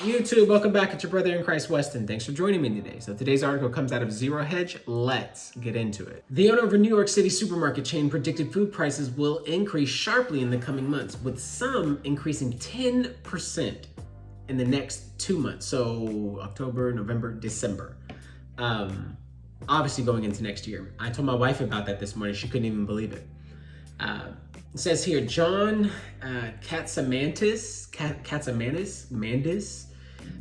YouTube, welcome back. It's your brother in Christ, Weston. Thanks for joining me today. So today's article comes out of Zero Hedge. Let's get into it. The owner of a New York City supermarket chain predicted food prices will increase sharply in the coming months, with some increasing 10% in the next 2 months. So October, November, December. Obviously going into next year. I told my wife about that this morning. She couldn't even believe it. It says here, John Katsamanis,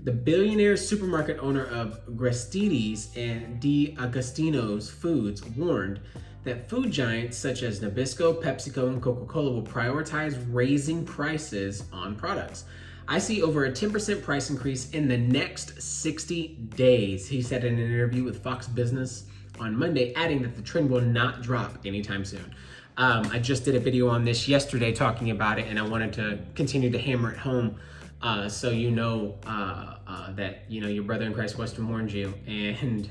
the billionaire supermarket owner of Gristedes and De Agostino's Foods, warned that food giants such as Nabisco, PepsiCo, and Coca-Cola will prioritize raising prices on products. I see over a 10% price increase in the next 60 days, he said in an interview with Fox Business on Monday, adding that the trend will not drop anytime soon. I just did a video on this yesterday talking about it, and I wanted to continue to hammer it home so you know that your brother in Christ Weston warned you, and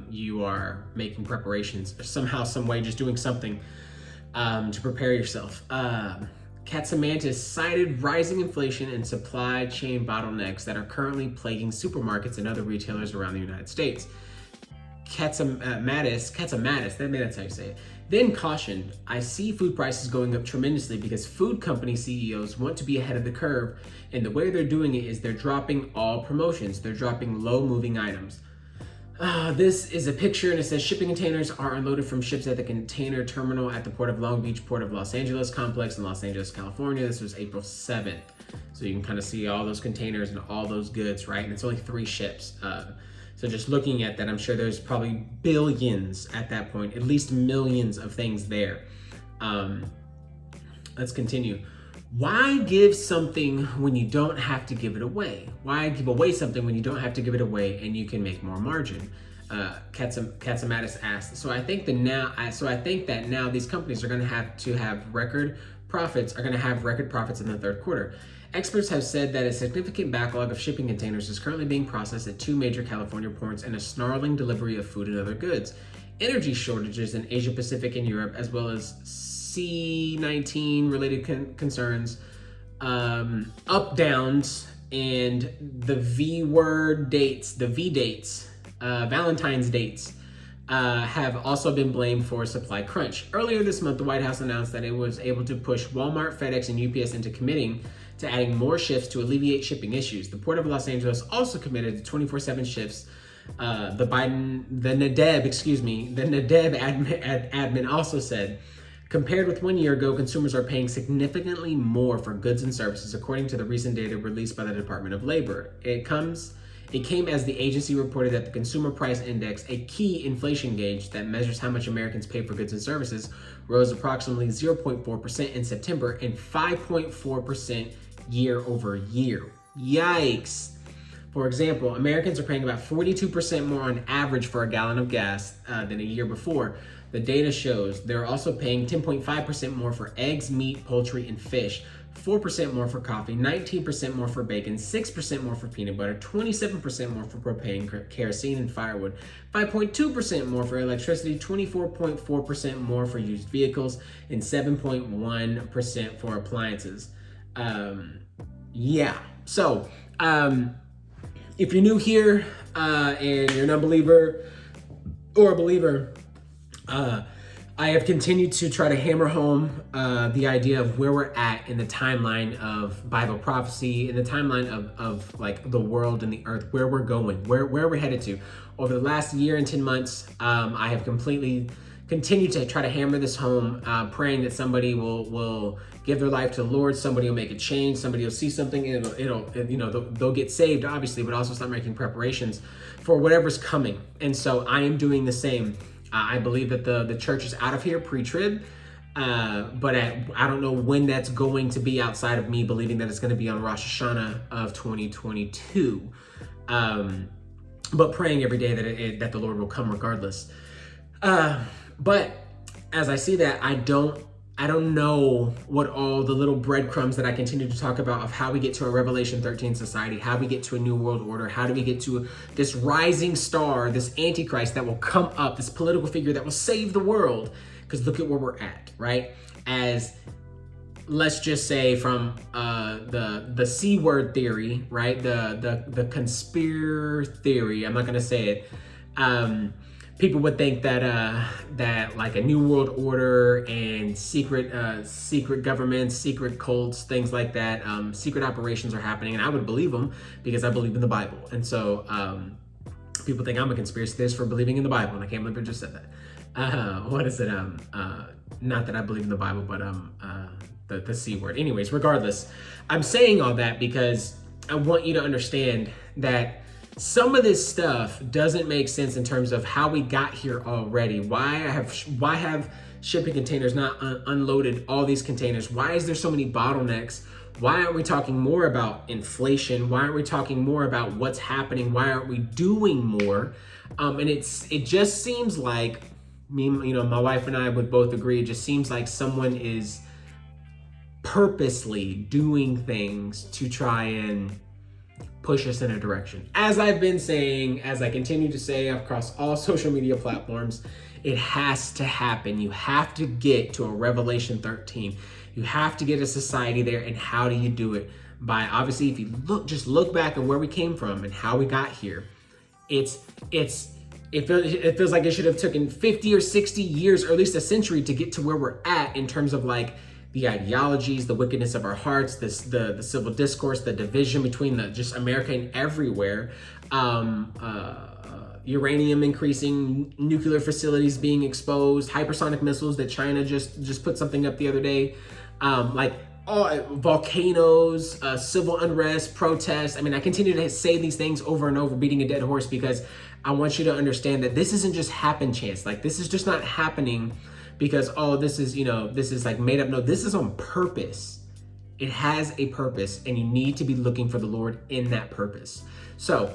you are making preparations somehow, some way, just doing something to prepare yourself. Katsamanis cited rising inflation and supply chain bottlenecks that are currently plaguing supermarkets and other retailers around the United States. Katsamanis, maybe that's how you say it, then cautioned, I see food prices going up tremendously because food company CEOs want to be ahead of the curve, and the way they're doing it is they're dropping all promotions. They're dropping low moving items. This is a picture, and it says shipping containers are unloaded from ships at the container terminal at the Port of Long Beach, Port of Los Angeles complex in Los Angeles, California. This was April 7th. So you can kind of see all those containers and all those goods, right? And it's only 3 ships. So just looking at that, I'm sure there's probably billions at that point, at least millions of things there. Let's continue. Why give something when you don't have to give it away? Why give away something when you don't have to give it away and you can make more margin? Katsamanis asked. So I think that now these companies are going to have record profits in the third quarter. Experts have said that a significant backlog of shipping containers is currently being processed at 2 major California ports and a snarling delivery of food and other goods. Energy shortages in Asia Pacific and Europe, as well as C-19 related concerns, up downs, and the V dates, Valentine's dates, have also been blamed for a supply crunch. Earlier this month, the White House announced that it was able to push Walmart, FedEx, and UPS into committing to adding more shifts to alleviate shipping issues. The Port of Los Angeles also committed to 24/7 shifts. The NADEB admin also said, compared with 1 year ago, consumers are paying significantly more for goods and services, according to the recent data released by the Department of Labor. It came as the agency reported that the Consumer Price Index, a key inflation gauge that measures how much Americans pay for goods and services, rose approximately 0.4% in September and 5.4% year over year. Yikes. For example, Americans are paying about 42% more on average for a gallon of gas than a year before. The data shows they're also paying 10.5% more for eggs, meat, poultry, and fish, 4% more for coffee, 19% more for bacon, 6% more for peanut butter, 27% more for propane, kerosene, and firewood, 5.2% more for electricity, 24.4% more for used vehicles, and 7.1% for appliances. So, if you're new here and you're an unbeliever or a believer, I have continued to try to hammer home the idea of where we're at in the timeline of Bible prophecy, in the timeline of like the world and the earth, where we're going, where we're headed to. Over the last year and 10 months, I have completely continued to try to hammer this home, praying that somebody will give their life to the Lord, somebody will make a change, somebody will see something, and they'll get saved, obviously, but also start making preparations for whatever's coming. And so I am doing the same. I believe that the church is out of here pre-trib, but I don't know when that's going to be outside of me believing that it's going to be on Rosh Hashanah of 2022. But praying every day that the Lord will come regardless. But as I see that, I don't know what all the little breadcrumbs that I continue to talk about of how we get to a Revelation 13 society, how we get to a new world order, how do we get to this rising star, this Antichrist that will come up, this political figure that will save the world. Because look at where we're at, right? As let's just say from the C word theory, right? The conspiracy theory. I'm not gonna say it. People would think that like a new world order and secret governments, secret cults, things like that, secret operations are happening, and I would believe them because I believe in the Bible. And so people think I'm a conspiracy theorist for believing in the Bible, and I can't believe I just said that. What is it? Not that I believe in the Bible, but the C word. Anyways, regardless, I'm saying all that because I want you to understand that some of this stuff doesn't make sense in terms of how we got here already. Why have shipping containers not unloaded all these containers? Why is there so many bottlenecks? Why aren't we talking more about inflation? Why aren't we talking more about what's happening? Why aren't we doing more? And it just seems like my wife and I would both agree. It just seems like someone is purposely doing things to try and push us in a direction. As I've been saying, as I continue to say across all social media platforms, it has to happen. You have to get to a Revelation 13. You have to get a society there. And how do you do it? By, obviously, if you look back at where we came from and how we got here, it feels like it should have taken 50 or 60 years, or at least a century, to get to where we're at in terms of like the ideologies, the wickedness of our hearts, the civil discourse, the division between just America and everywhere, uranium increasing, nuclear facilities being exposed, hypersonic missiles that China just put something up the other day, volcanoes, civil unrest, protests. I mean, I continue to say these things over and over, beating a dead horse, because I want you to understand that this isn't just happen chance. Like, this is just not happening because, this is like made up. No, this is on purpose. It has a purpose, and you need to be looking for the Lord in that purpose. So,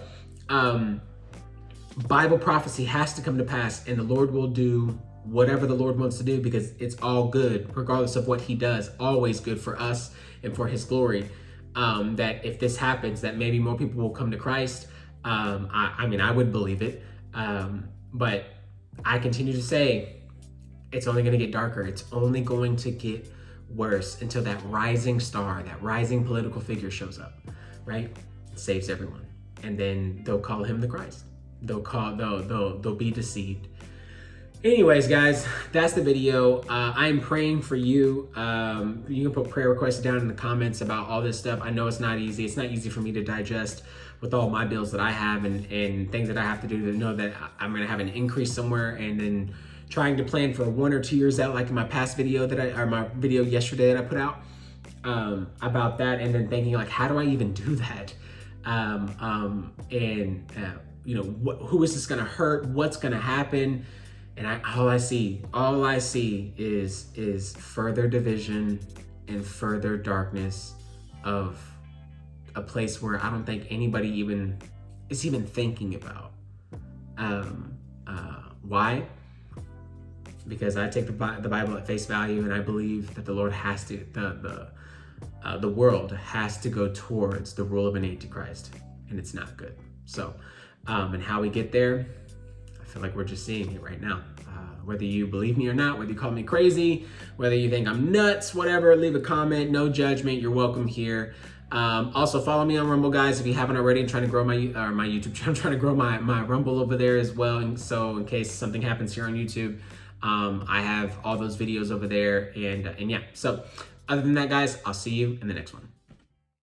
Bible prophecy has to come to pass, and the Lord will do whatever the Lord wants to do, because it's all good, regardless of what he does, always good for us and for his glory. That if this happens, that maybe more people will come to Christ. I would believe it. But I continue to say, it's only going to get darker. It's only going to get worse until that rising star, that rising political figure shows up, right? Saves everyone. And then they'll call him the Christ. They'll be deceived. Anyways, guys, that's the video. I'm praying for you. You can put prayer requests down in the comments about all this stuff. I know it's not easy. It's not easy for me to digest with all my bills that I have and things that I have to do, to know that I'm going to have an increase somewhere, and then trying to plan for 1 or 2 years out, like in my past video my video yesterday that I put out about that, and then thinking like, how do I even do that? Who is this going to hurt? What's going to happen? And all I see is further division and further darkness of a place where I don't think anybody is even thinking about. Why? Because I take the Bible at face value, and I believe that the Lord has to, the world has to go towards the rule of an Antichrist, and it's not good. So, and how we get there, I feel like we're just seeing it right now. Whether you believe me or not, whether you call me crazy, whether you think I'm nuts, whatever, leave a comment, no judgment, you're welcome here. Also follow me on Rumble, guys, if you haven't already. I'm trying to grow my YouTube channel. I'm trying to grow my Rumble over there as well. And so in case something happens here on YouTube, I have all those videos over there, and yeah. So other than that, guys, I'll see you in the next one.